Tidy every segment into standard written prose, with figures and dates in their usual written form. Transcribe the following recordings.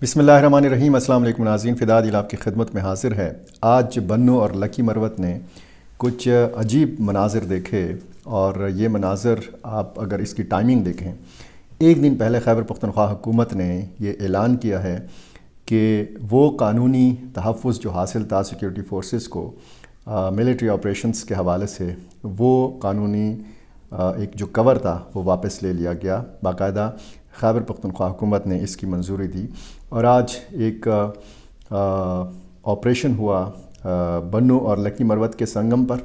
بسم اللہ الرحمن الرحیم۔ السلام علیکم ناظرین، فداء دل آپ کی خدمت میں حاضر ہے۔ آج بنو اور لکی مروت نے کچھ عجیب مناظر دیکھے، اور یہ مناظر آپ اگر اس کی ٹائمنگ دیکھیں، ایک دن پہلے خیبر پختونخوا حکومت نے یہ اعلان کیا ہے کہ وہ قانونی تحفظ جو حاصل تھا سیکیورٹی فورسز کو ملٹری آپریشنز کے حوالے سے، وہ قانونی ایک جو کور تھا وہ واپس لے لیا گیا۔ باقاعدہ خیبر پختونخوا حکومت نے اس کی منظوری دی، اور آج ایک آپریشن ہوا بنو اور لکی مروت کے سنگم پر۔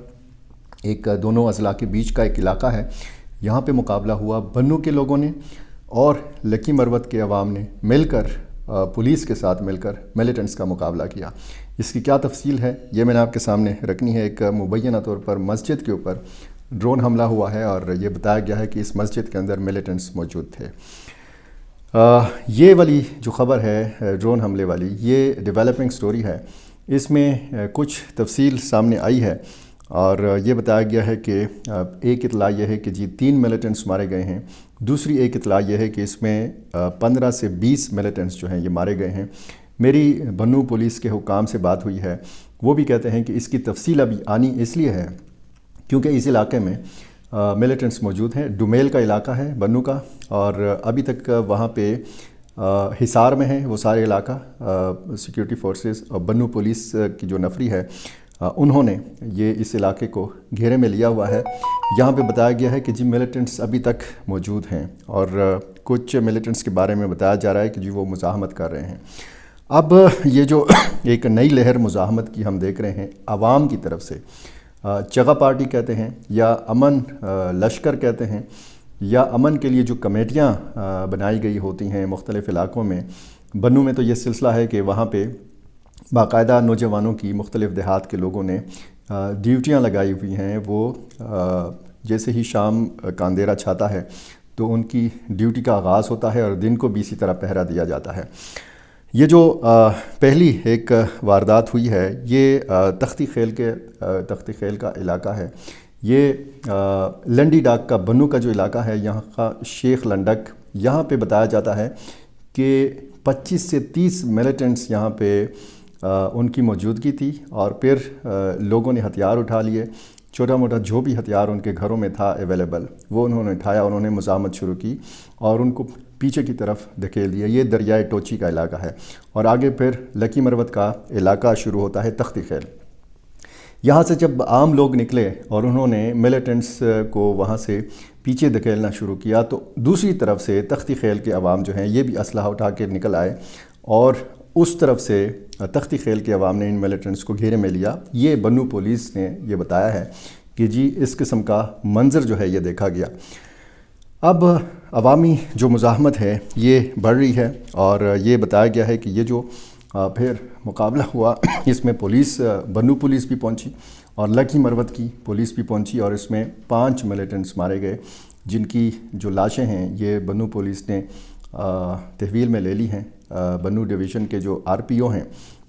ایک دونوں اضلاع کے بیچ کا ایک علاقہ ہے، یہاں پہ مقابلہ ہوا۔ بنو کے لوگوں نے اور لکی مروت کے عوام نے مل کر پولیس کے ساتھ مل کر ملیٹنٹس کا مقابلہ کیا۔ اس کی کیا تفصیل ہے یہ میں نے آپ کے سامنے رکھنی ہے۔ ایک مبینہ طور پر مسجد کے اوپر ڈرون حملہ ہوا ہے، اور یہ بتایا گیا ہے کہ اس مسجد کے اندر ملیٹنٹس موجود تھے۔ یہ والی جو خبر ہے ڈرون حملے والی، یہ ڈیولپنگ سٹوری ہے۔ اس میں کچھ تفصیل سامنے آئی ہے، اور یہ بتایا گیا ہے کہ ایک اطلاع یہ ہے کہ 3 ملیٹنٹس مارے گئے ہیں۔ دوسری ایک اطلاع یہ ہے کہ اس میں 15 سے 20 ملیٹنٹس جو ہیں یہ مارے گئے ہیں۔ میری بنو پولیس کے حکام سے بات ہوئی ہے، وہ بھی کہتے ہیں کہ اس کی تفصیل ابھی آنی اس لیے ہے کیونکہ اس علاقے میں ملیٹنٹس موجود ہیں۔ ڈومیل کا علاقہ ہے بنو کا، اور ابھی تک وہاں پہ حصار میں ہے وہ سارے علاقہ۔ سیکیورٹی فورسز اور بنو پولیس کی جو نفری ہے، انہوں نے یہ اس علاقے کو گھیرے میں لیا ہوا ہے۔ یہاں پہ بتایا گیا ہے کہ ملیٹنٹس ابھی تک موجود ہیں، اور کچھ ملیٹنٹس کے بارے میں بتایا جا رہا ہے کہ وہ مزاحمت کر رہے ہیں۔ اب یہ جو ایک نئی لہر مزاحمت کی ہم دیکھ رہے ہیں عوام کی طرف سے، چغا پارٹی کہتے ہیں یا امن لشکر کہتے ہیں، یا امن کے لیے جو کمیٹیاں بنائی گئی ہوتی ہیں مختلف علاقوں میں۔ بنو میں تو یہ سلسلہ ہے کہ وہاں پہ باقاعدہ نوجوانوں کی مختلف دیہات کے لوگوں نے ڈیوٹیاں لگائی ہوئی ہیں۔ وہ جیسے ہی شام کا اندھیرا چھاتا ہے تو ان کی ڈیوٹی کا آغاز ہوتا ہے، اور دن کو بھی اسی طرح پہرا دیا جاتا ہے۔ یہ جو پہلی ایک واردات ہوئی ہے، یہ تختی خیل کا علاقہ ہے۔ یہ لنڈی ڈاک کا بنو کا جو علاقہ ہے، یہاں کا شیخ لنڈک، یہاں پہ بتایا جاتا ہے کہ 25 سے 30 ملیٹنٹس یہاں پہ ان کی موجودگی تھی، اور پھر لوگوں نے ہتھیار اٹھا لیے۔ چھوٹا موٹا جو بھی ہتھیار ان کے گھروں میں تھا اویلیبل، وہ انہوں نے اٹھایا، انہوں نے مزاحمت شروع کی اور ان کو پیچھے کی طرف دھکیل دیا۔ یہ دریائے ٹوچی کا علاقہ ہے، اور آگے پھر لکی مروت کا علاقہ شروع ہوتا ہے تختی خیل۔ یہاں سے جب عام لوگ نکلے اور انہوں نے ملیٹنٹس کو وہاں سے پیچھے دھکیلنا شروع کیا، تو دوسری طرف سے تختی خیل کے عوام جو ہیں یہ بھی اسلحہ اٹھا کے نکل آئے، اور اس طرف سے تختی خیل کے عوام نے ان ملیٹنٹس کو گھیرے میں لیا۔ یہ بنو پولیس نے یہ بتایا ہے کہ اس قسم کا منظر جو ہے یہ دیکھا گیا۔ اب عوامی جو مزاحمت ہے یہ بڑھ رہی ہے، اور یہ بتایا گیا ہے کہ یہ جو پھر مقابلہ ہوا، اس میں پولیس بنو پولیس بھی پہنچی اور لکی مروت کی پولیس بھی پہنچی، اور اس میں 5 ملیٹنٹس مارے گئے، جن کی جو لاشیں ہیں یہ بنو پولیس نے تحویل میں لے لی ہیں۔ بنو ڈویژن کے جو RPO ہیں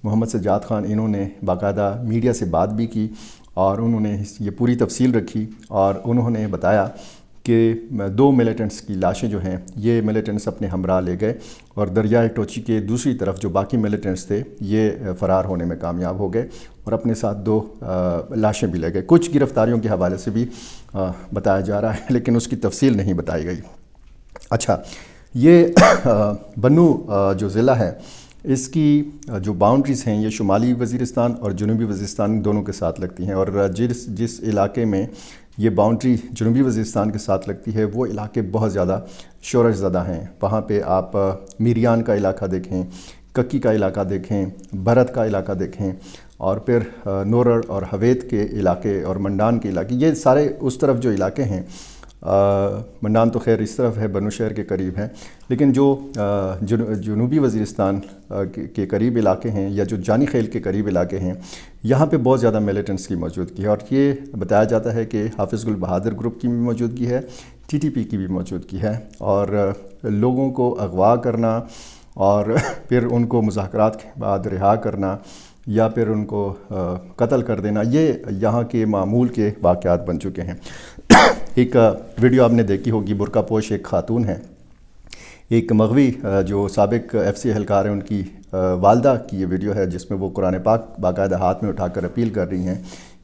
محمد سجاد خان، انہوں نے باقاعدہ میڈیا سے بات بھی کی، اور انہوں نے یہ پوری تفصیل رکھی، اور انہوں نے بتایا کہ 2 ملیٹنٹس کی لاشیں جو ہیں یہ ملیٹنٹس اپنے ہمراہ لے گئے، اور دریائے ٹوچی کے دوسری طرف جو باقی ملیٹنٹس تھے یہ فرار ہونے میں کامیاب ہو گئے، اور اپنے ساتھ 2 لاشیں بھی لے گئے۔ کچھ گرفتاریوں کے حوالے سے بھی بتایا جا رہا ہے، لیکن اس کی تفصیل نہیں بتائی گئی۔ اچھا، یہ بنو جو ضلع ہے، اس کی جو باؤنڈریز ہیں یہ شمالی وزیرستان اور جنوبی وزیرستان دونوں کے ساتھ لگتی ہیں، اور جس علاقے میں یہ باؤنڈری جنوبی وزیرستان کے ساتھ لگتی ہے وہ علاقے بہت زیادہ شورش زدہ ہیں۔ وہاں پہ آپ میریان کا علاقہ دیکھیں، ککی کا علاقہ دیکھیں، بھرت کا علاقہ دیکھیں، اور پھر نورڑ اور حویت کے علاقے اور منڈان کے علاقے، یہ سارے اس طرف جو علاقے ہیں۔ منڈان تو خیر اس طرف ہے، بنو شہر کے قریب ہے، لیکن جو جنوبی وزیرستان کے قریب علاقے ہیں، یا جو جانی خیل کے قریب علاقے ہیں، یہاں پہ بہت زیادہ ملیٹنٹس کی موجودگی ہے، اور یہ بتایا جاتا ہے کہ حافظ گل بہادر گروپ کی بھی موجودگی ہے، TTP کی بھی موجودگی ہے، اور لوگوں کو اغوا کرنا اور پھر ان کو مذاکرات کے بعد رہا کرنا یا پھر ان کو قتل کر دینا، یہ یہاں کے معمول کے واقعات بن چکے ہیں۔ ایک ویڈیو آپ نے دیکھی ہوگی، برقع پوش ایک خاتون ہے، ایک مغوی جو سابق FCA اہلکار ہیں، ان کی والدہ کی یہ ویڈیو ہے جس میں وہ قرآن پاک باقاعدہ ہاتھ میں اٹھا کر اپیل کر رہی ہیں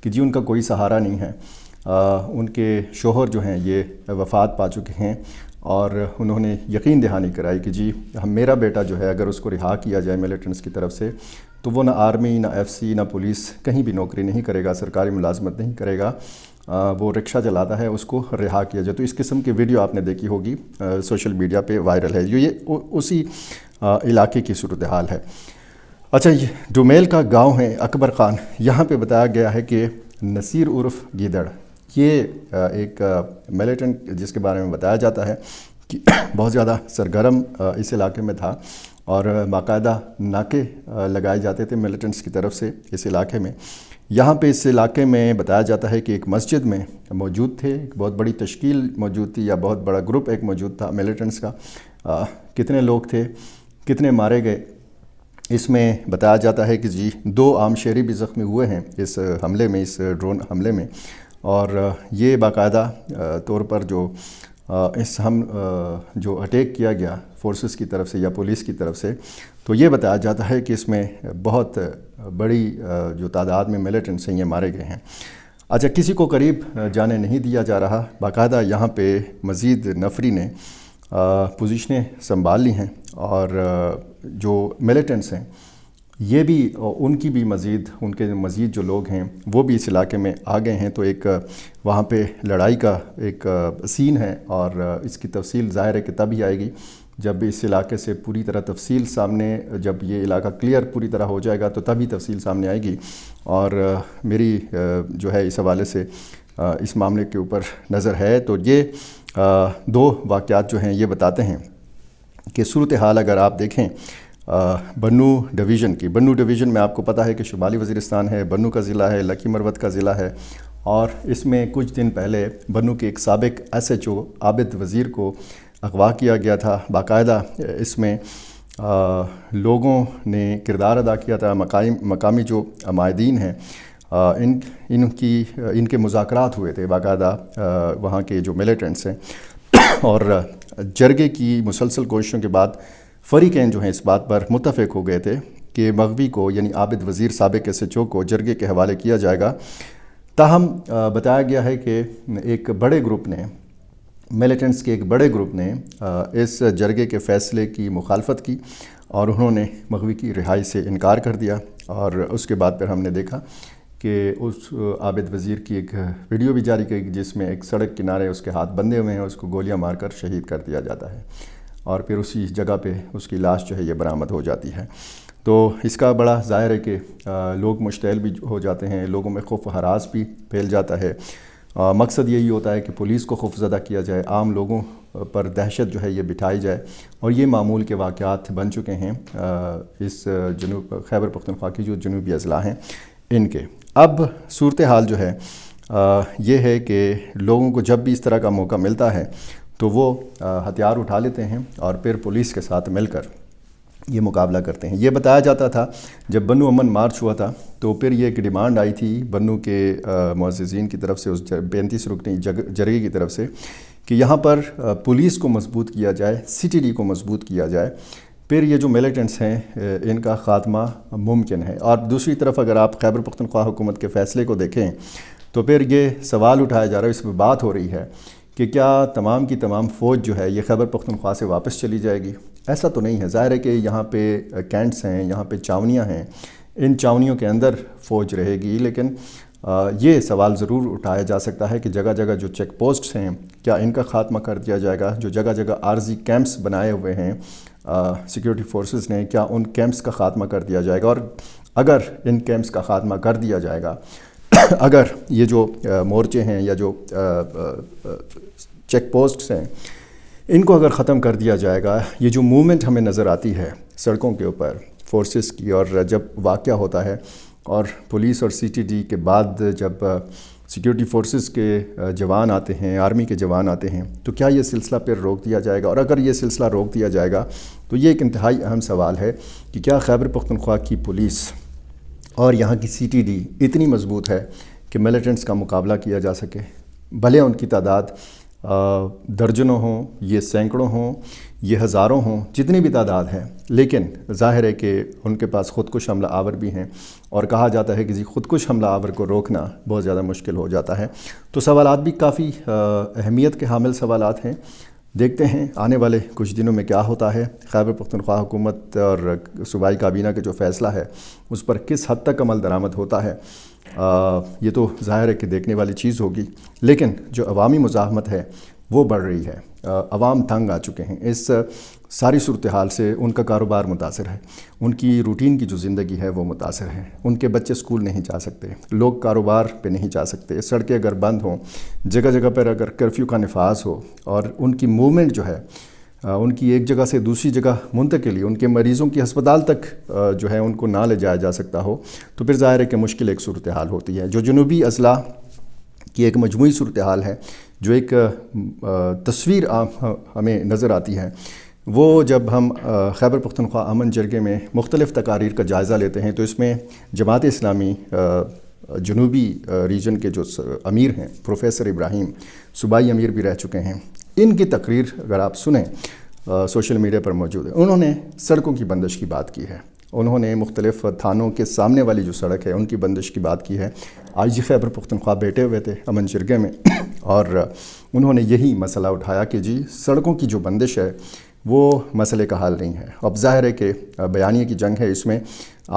کہ جی ان کا کوئی سہارا نہیں ہے. ان کے شوہر جو ہیں یہ وفات پا چکے ہیں اور انہوں نے یقین دہانی کرائی کہ جی میرا بیٹا جو ہے اگر اس کو رہا کیا جائے ملیٹنٹس کی طرف سے تو وہ نہ آرمی نہ FC نہ پولیس کہیں بھی نوکری نہیں کرے گا، سرکاری ملازمت نہیں کرے گا، وہ رکشہ چلاتا ہے، اس کو رہا کیا جائے. تو اس قسم کی ویڈیو آپ نے دیکھی ہوگی، سوشل میڈیا پہ وائرل ہے. یہ اسی علاقے کی صورتحال ہے. اچھا، یہ ڈومیل کا گاؤں ہے اکبر خان، یہاں پہ بتایا گیا ہے کہ نصیر عرف گیدڑ یہ ایک ملیٹنٹ جس کے بارے میں بتایا جاتا ہے کہ بہت زیادہ سرگرم اس علاقے میں تھا اور باقاعدہ ناکے لگائے جاتے تھے ملیٹنٹس کی طرف سے اس علاقے میں. یہاں پہ اس علاقے میں بتایا جاتا ہے کہ ایک مسجد میں موجود تھے، ایک بہت بڑی تشکیل موجود تھی یا بہت بڑا گروپ ایک موجود تھا ملیٹنٹس کا. کتنے لوگ تھے، کتنے مارے گئے، اس میں بتایا جاتا ہے کہ جی 2 عام شہری بھی زخمی ہوئے ہیں اس حملے میں، اس ڈرون حملے میں. اور یہ باقاعدہ طور پر جو اٹیک کیا گیا فورسز کی طرف سے یا پولیس کی طرف سے، تو یہ بتایا جاتا ہے کہ اس میں بہت بڑی جو تعداد میں ملیٹنٹس ہیں یہ مارے گئے ہیں. اچھا، کسی کو قریب جانے نہیں دیا جا رہا، باقاعدہ یہاں پہ مزید نفری نے پوزیشنیں سنبھال لی ہیں اور جو ملیٹنٹس ہیں یہ بھی ان کی بھی ان کے مزید جو لوگ ہیں وہ بھی اس علاقے میں آ گئے ہیں. تو ایک وہاں پہ لڑائی کا ایک سین ہے اور اس کی تفصیل ظاہر ہے کہ تب ہی آئے گی جب اس علاقے سے پوری طرح تفصیل سامنے، جب یہ علاقہ کلیئر پوری طرح ہو جائے گا تو تب ہی تفصیل سامنے آئے گی. اور میری جو ہے اس حوالے سے اس معاملے کے اوپر نظر ہے. تو یہ 2 واقعات جو ہیں یہ بتاتے ہیں کہ صورتحال اگر آپ دیکھیں بنو ڈویژن میں آپ کو پتہ ہے کہ شمالی وزیرستان ہے، بنو کا ضلع ہے، لکی مروت کا ضلع ہے. اور اس میں کچھ دن پہلے بنو کے ایک سابق SHO عابد وزیر کو اغوا کیا گیا تھا. باقاعدہ اس میں لوگوں نے کردار ادا کیا تھا، مقامی جو عمائدین ہیں ان کے مذاکرات ہوئے تھے باقاعدہ وہاں کے جو ملیٹنٹس ہیں. اور جرگے کی مسلسل کوششوں کے بعد فریقین جو ہیں اس بات پر متفق ہو گئے تھے کہ مغوی کو یعنی عابد وزیر سابق SHO کو جرگے کے حوالے کیا جائے گا. تاہم بتایا گیا ہے کہ ایک بڑے گروپ نے، ملیٹنٹس کے ایک بڑے گروپ نے اس جرگے کے فیصلے کی مخالفت کی اور انہوں نے مغوی کی رہائی سے انکار کر دیا. اور اس کے بعد پھر ہم نے دیکھا کہ اس عابد وزیر کی ایک ویڈیو بھی جاری کی جس میں ایک سڑک کنارے اس کے ہاتھ بندھے ہوئے ہیں، اس کو گولیاں مار کر شہید کر دیا جاتا ہے اور پھر اسی جگہ پہ اس کی لاش جو ہے یہ برآمد ہو جاتی ہے. تو اس کا بڑا ظاہر ہے کہ لوگ مشتعل بھی ہو جاتے ہیں، لوگوں میں خوف و ہراس بھی پھیل جاتا ہے. مقصد یہی ہوتا ہے کہ پولیس کو خوفزدہ کیا جائے، عام لوگوں پر دہشت جو ہے یہ بٹھائی جائے. اور یہ معمول کے واقعات بن چکے ہیں اس خیبر پختونخوا کی جو جنوبی اضلاع ہیں ان کے. اب صورتحال جو ہے یہ ہے کہ لوگوں کو جب بھی اس طرح کا موقع ملتا ہے تو وہ ہتھیار اٹھا لیتے ہیں اور پھر پولیس کے ساتھ مل کر یہ مقابلہ کرتے ہیں. یہ بتایا جاتا تھا جب بنو امن مارچ ہوا تھا تو پھر یہ ایک ڈیمانڈ آئی تھی بنو کے معززین کی طرف سے، اس 35 رکنی جرگے کی طرف سے، کہ یہاں پر پولیس کو مضبوط کیا جائے، CTD کو مضبوط کیا جائے، پھر یہ جو ملیٹنٹس ہیں ان کا خاتمہ ممکن ہے. اور دوسری طرف اگر آپ خیبر پختونخوا حکومت کے فیصلے کو دیکھیں تو پھر یہ سوال اٹھایا جا رہا ہے، اس پہ بات ہو رہی ہے کہ کیا تمام کی تمام فوج جو ہے یہ خیبر پختونخوا سے واپس چلی جائے گی. ایسا تو نہیں ہے. ظاہر ہے کہ یہاں پہ کینٹس ہیں، یہاں پہ چاونیاں ہیں، ان چاونیوں کے اندر فوج رہے گی. لیکن یہ سوال ضرور اٹھایا جا سکتا ہے کہ جگہ جگہ جو چیک پوسٹس ہیں کیا ان کا خاتمہ کر دیا جائے گا. جو جگہ جگہ عارضی کیمپس بنائے ہوئے ہیں سیکیورٹی فورسز نے، کیا ان کیمپس کا خاتمہ کر دیا جائے گا. اور اگر ان کیمپس کا خاتمہ کر دیا جائے گا، اگر یہ جو مورچے ہیں یا جو چیک پوسٹس ہیں ان کو اگر ختم کر دیا جائے گا، یہ جو موومنٹ ہمیں نظر آتی ہے سڑکوں کے اوپر فورسز کی، اور جب واقعہ ہوتا ہے اور پولیس اور CTD کے بعد جب سیکیورٹی فورسز کے جوان آتے ہیں، آرمی کے جوان آتے ہیں، تو کیا یہ سلسلہ پھر روک دیا جائے گا؟ اور اگر یہ سلسلہ روک دیا جائے گا تو یہ ایک انتہائی اہم سوال ہے کہ کیا خیبر پختونخوا کی پولیس اور یہاں کی CTD اتنی مضبوط ہے کہ ملیٹنٹس کا مقابلہ کیا جا سکے، بھلے ان کی تعداد درجنوں ہوں، یہ سینکڑوں ہوں، یہ ہزاروں ہوں، جتنی بھی تعداد ہے، لیکن ظاہر ہے کہ ان کے پاس خودکش حملہ آور بھی ہیں، اور کہا جاتا ہے کہ خودکش حملہ آور کو روکنا بہت زیادہ مشکل ہو جاتا ہے۔ تو سوالات بھی کافی اہمیت کے حامل سوالات ہیں۔ دیکھتے ہیں آنے والے کچھ دنوں میں کیا ہوتا ہے، خیبر پختونخوا حکومت اور صوبائی کابینہ کا جو فیصلہ ہے اس پر کس حد تک عمل درآمد ہوتا ہے۔ یہ تو ظاہر ہے کہ دیکھنے والی چیز ہوگی، لیکن جو عوامی مزاحمت ہے وہ بڑھ رہی ہے۔ عوام تنگ آ چکے ہیں اس ساری صورتحال سے، ان کا کاروبار متاثر ہے، ان کی روٹین کی جو زندگی ہے وہ متاثر ہے، ان کے بچے اسکول نہیں جا سکتے، لوگ کاروبار پہ نہیں جا سکتے، سڑکیں اگر بند ہوں، جگہ جگہ پر اگر کرفیو کا نفاذ ہو اور ان کی موومنٹ جو ہے ان کی ایک جگہ سے دوسری جگہ منتقلی، ان کے مریضوں کی ہسپتال تک جو ہے ان کو نہ لے جایا جا سکتا ہو، تو پھر ظاہر ہے کہ مشکل ایک صورتحال ہوتی ہے۔ جو جنوبی اضلاع کی ایک مجموعی صورتحال ہے، جو ایک تصویر ہمیں نظر آتی ہے، وہ جب ہم خیبر پختونخوا امن جرگے میں مختلف تقاریر کا جائزہ لیتے ہیں تو اس میں جماعت اسلامی جنوبی ریجن کے جو امیر ہیں پروفیسر ابراہیم، صوبائی امیر بھی رہ چکے ہیں، ان کی تقریر اگر آپ سنیں سوشل میڈیا پر موجود ہے، انہوں نے سڑکوں کی بندش کی بات کی ہے، انہوں نے مختلف تھانوں کے سامنے والی جو سڑک ہے ان کی بندش کی بات کی ہے۔ آئی جی خیبر پختونخوا بیٹھے ہوئے تھے امن جرگے میں اور انہوں نے یہی مسئلہ اٹھایا کہ جی سڑکوں کی جو بندش ہے وہ مسئلے کا حل نہیں ہے۔ اب ظاہر ہے کہ بیانیے کی جنگ ہے، اس میں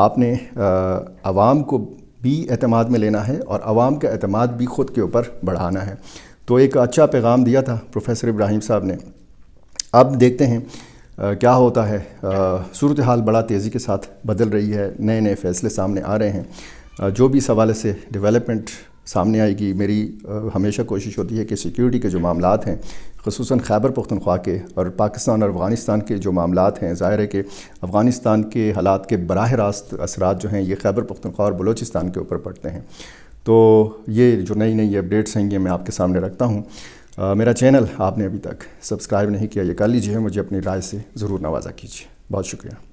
آپ نے عوام کو بھی اعتماد میں لینا ہے اور عوام کا اعتماد بھی خود کے اوپر بڑھانا ہے۔ تو ایک اچھا پیغام دیا تھا پروفیسر ابراہیم صاحب نے۔ اب دیکھتے ہیں کیا ہوتا ہے۔ صورتحال بڑا تیزی کے ساتھ بدل رہی ہے، نئے نئے فیصلے سامنے آ رہے ہیں۔ جو بھی اس حوالے سے ڈیولپمنٹ سامنے آئے گی، میری ہمیشہ کوشش ہوتی ہے کہ سیکیورٹی کے جو معاملات ہیں، خصوصاً خیبر پختونخوا کے اور پاکستان اور افغانستان کے جو معاملات ہیں، ظاہر ہے کہ افغانستان کے حالات کے براہ راست اثرات جو ہیں یہ خیبر پختونخوا اور بلوچستان کے اوپر پڑتے ہیں۔ تو یہ جو نئی نئی اپڈیٹس ہیں یہ میں آپ کے سامنے رکھتا ہوں۔ میرا چینل آپ نے ابھی تک سبسکرائب نہیں کیا، یہ کر لیجیے، مجھے اپنی رائے سے ضرور نوازا کیجیے۔ بہت شکریہ۔